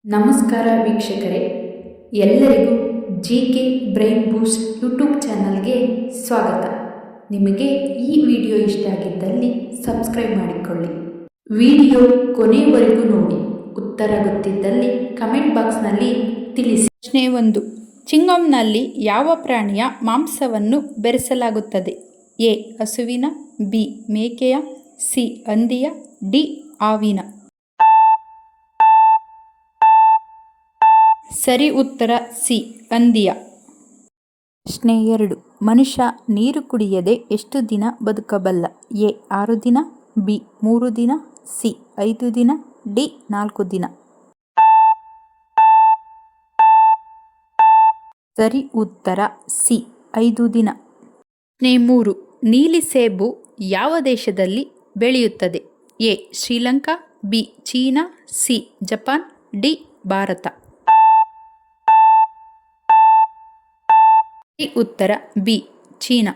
ನಮಸ್ಕಾರ ವೀಕ್ಷಕರೇ, ಎಲ್ಲರಿಗೂ ಜಿಕೆ ಬ್ರೈನ್ ಬೂಸ್ಟ್ ಯೂಟ್ಯೂಬ್ ಚಾನಲ್ಗೆ ಸ್ವಾಗತ. ನಿಮಗೆ ಈ ವಿಡಿಯೋ ಇಷ್ಟ ಆಗಿದ್ದಲ್ಲಿ ಸಬ್ಸ್ಕ್ರೈಬ್ ಮಾಡಿಕೊಳ್ಳಿ. ವಿಡಿಯೋ ಕೊನೆಯವರೆಗೂ ನೋಡಿ. ಉತ್ತರ ಗೊತ್ತಿದ್ದಲ್ಲಿ ಕಮೆಂಟ್ ಬಾಕ್ಸ್ನಲ್ಲಿ ತಿಳಿಸಿ. ಪ್ರಶ್ನೆ 1. ಚಿಂಗಮ್ನಲ್ಲಿ ಯಾವ ಪ್ರಾಣಿಯ ಮಾಂಸವನ್ನು ಬೆರೆಸಲಾಗುತ್ತದೆ? ಎ. ಹಸುವಿನ, ಬಿ. ಮೇಕೆಯ, ಸಿ. ಹಂದಿಯ, ಡಿ. ಹಾವಿನ. ಸರಿ ಉತ್ತರ ಸಿ. ಹಂದಿಯ. ಪ್ರಶ್ನೆ 2. ಮನುಷ್ಯ ನೀರು ಕುಡಿಯದೆ ಎಷ್ಟು ದಿನ ಬದುಕಬಲ್ಲ? ಎ. 6 ದಿನ, ಬಿ. 3 ದಿನ, ಸಿ. 5 ದಿನ, ಡಿ. 4 ದಿನ. ಸರಿ ಉತ್ತರ ಸಿ. 5 ದಿನ. ಪ್ರಶ್ನೆ 3. ನೀಲಿ ಸೇಬು ಯಾವ ದೇಶದಲ್ಲಿ ಬೆಳೆಯುತ್ತದೆ? A. Sri Lanka, B. China, C. Japan, D. Bharat. ಉತ್ತರ ಬಿ. ಚೀನಾ.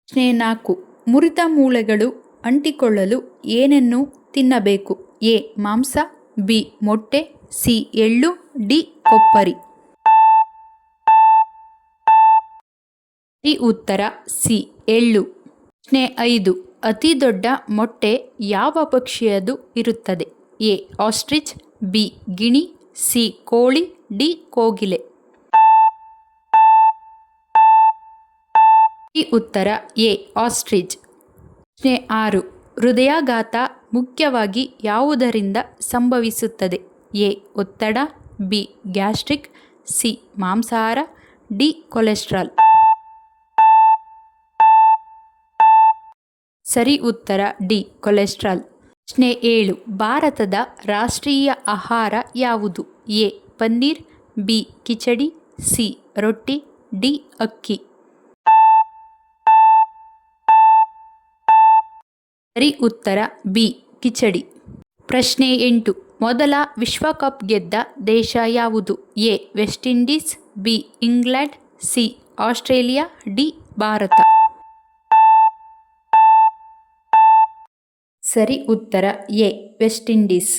ಪ್ರಶ್ನೆ 4. ಮುರಿದ ಮೂಳೆಗಳು ಅಂಟಿಕೊಳ್ಳಲು ಏನನ್ನು ತಿನ್ನಬೇಕು? ಎ. ಮಾಂಸ, ಬಿ. ಮೊಟ್ಟೆ, ಸಿ. ಎಳ್ಳು, ಡಿ. ಕೊಬ್ಬರಿ. ಉತ್ತರ ಸಿ. ಎಳ್ಳು. ಪ್ರಶ್ನೆ 5. ಅತಿ ದೊಡ್ಡ ಮೊಟ್ಟೆ ಯಾವ ಪಕ್ಷಿಯದು ಇರುತ್ತದೆ? ಎ. Ostrich, B. ಗಿಣಿ, ಸಿ. ಕೋಳಿ, ಡಿ. ಕೋಗಿಲೆ. ಉತ್ತರ ಎ. ಆಸ್ಟ್ರಿಚ್. ಪ್ರಶ್ನೆ 6. ಹೃದಯಾಘಾತ ಮುಖ್ಯವಾಗಿ ಯಾವುದರಿಂದ ಸಂಭವಿಸುತ್ತದೆ? ಎ. ಒತ್ತಡ, ಬಿ. Gastric, C. ಮಾಂಸಾಹಾರ, ಡಿ. ಕೊಲೆಸ್ಟ್ರಾಲ್. ಸರಿ ಉತ್ತರ ಡಿ. ಕೊಲೆಸ್ಟ್ರಾಲ್. ಪ್ರಶ್ನೆ 7. ಭಾರತದ ರಾಷ್ಟ್ರೀಯ ಆಹಾರ ಯಾವುದು? A. Paneer, B. Khichdi, C. ರೊಟ್ಟಿ, ಡಿ. ಅಕ್ಕಿ. ಸರಿ ಉತ್ತರ ಬಿ. ಕಿಚಡಿ. ಪ್ರಶ್ನೆ 8. ಮೊದಲ ವಿಶ್ವಕಪ್ ಗೆದ್ದ ದೇಶ ಯಾವುದು? A. West Indies, B. England, C. Australia, D. Bharat. ಸರಿ ಉತ್ತರ ಎ. West Indies.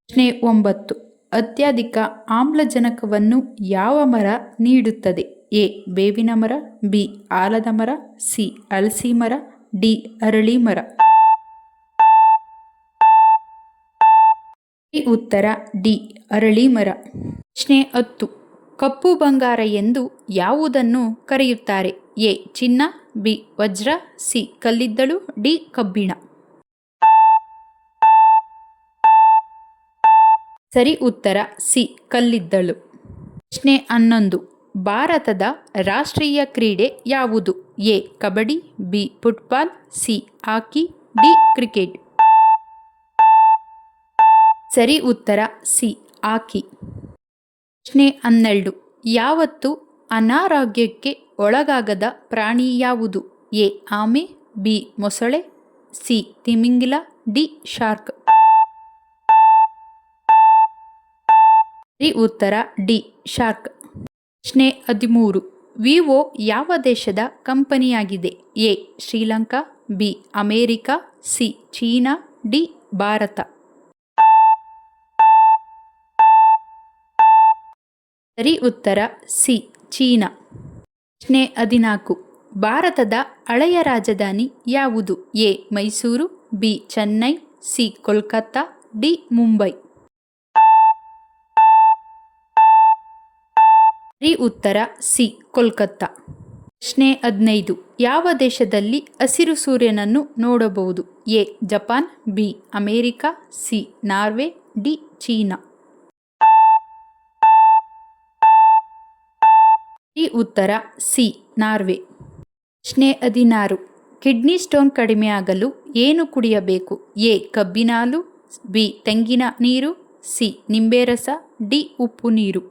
ಪ್ರಶ್ನೆ 9. ಅತ್ಯಧಿಕ ಆಮ್ಲಜನಕವನ್ನು ಯಾವ ಮರ ನೀಡುತ್ತದೆ? ಎ. ಬೇವಿನ ಮರ, ಬಿ. ಆಲದ ಮರ, ಸಿ. ಹಲಸಿ ಮರ, ಡಿ. ಅರಳಿ ಮರ. ಉತ್ತರ ಡಿ. ಅರಳಿ ಮರ. ಪ್ರಶ್ನೆ 10. ಕಪ್ಪು ಬಂಗಾರ ಎಂದು ಯಾವುದನ್ನು ಕರೆಯುತ್ತಾರೆ? ಎ. ಚಿನ್ನ, ಬಿ. ವಜ್ರ, ಸಿ. ಕಲ್ಲಿದ್ದಲು, ಡಿ. ಕಬ್ಬಿಣ. ಸರಿ ಉತ್ತರ ಸಿ. ಕಲ್ಲಿದ್ದಲು. ಪ್ರಶ್ನೆ 11. ಭಾರತದ ರಾಷ್ಟ್ರೀಯ ಕ್ರೀಡೆ ಯಾವುದು? A. Kabaddi, B. Football, C. Hockey, D. Cricket. ಸರಿ ಉತ್ತರ ಸಿ. ಹಾಕಿ. ಪ್ರಶ್ನೆ 12. ಯಾವತ್ತೂ ಅನಾರೋಗ್ಯಕ್ಕೆ ಒಳಗಾಗದ ಪ್ರಾಣಿ ಯಾವುದು? ಎ. ಆಮೆ, ಬಿ. ಮೊಸಳೆ, ಸಿ. ತಿಮಿಂಗಿಲ, ಡಿ. ಶಾರ್ಕ್. ಸರಿ ಉತ್ತರ ಡಿ. ಶಾರ್ಕ್. ಪ್ರಶ್ನೆ 13. ವಿವೋ ಯಾವ ದೇಶದ ಕಂಪನಿಯಾಗಿದೆ? A. Sri Lanka, B. America, C. China, D. Bharat. ಸರಿ ಉತ್ತರ ಸಿ. ಚೀನಾ. ಪ್ರಶ್ನೆ 14. ಭಾರತದ ಹಳೆಯ ರಾಜಧಾನಿ ಯಾವುದು? A. Mysuru, B. Chennai, C. Kolkata, D. Mumbai. ಸರಿ ಉತ್ತರ ಸಿ. ಕೋಲ್ಕತ್ತಾ. ಪ್ರಶ್ನೆ 15. ಯಾವ ದೇಶದಲ್ಲಿ ಹಸಿರು ಸೂರ್ಯನನ್ನು ನೋಡಬಹುದು? A. Japan, B. America, C. Norway, D. China. ಉತ್ತರ ಸಿ. ನಾರ್ವೆ. ಪ್ರಶ್ನೆ 16. ಕಿಡ್ನಿ ಸ್ಟೋನ್ ಕಡಿಮೆಯಾಗಲು ಏನು ಕುಡಿಯಬೇಕು? ಎ. ಕಬ್ಬಿನ ಹಾಲು, ಬಿ. ತೆಂಗಿನ ನೀರು, ಸಿ. ನಿಂಬೆ ರಸ, ಡಿ. ಉಪ್ಪು ನೀರು.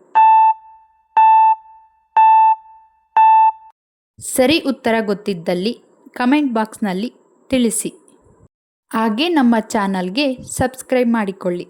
ಸರಿ ಉತ್ತರ ಗೊತ್ತಿದ್ದಲ್ಲಿ ಕಮೆಂಟ್ ಬಾಕ್ಸ್ನಲ್ಲಿ ತಿಳಿಸಿ. ಹಾಗೆ ನಮ್ಮ ಚಾನಲ್ಗೆ ಸಬ್ಸ್ಕ್ರೈಬ್ ಮಾಡಿಕೊಳ್ಳಿ.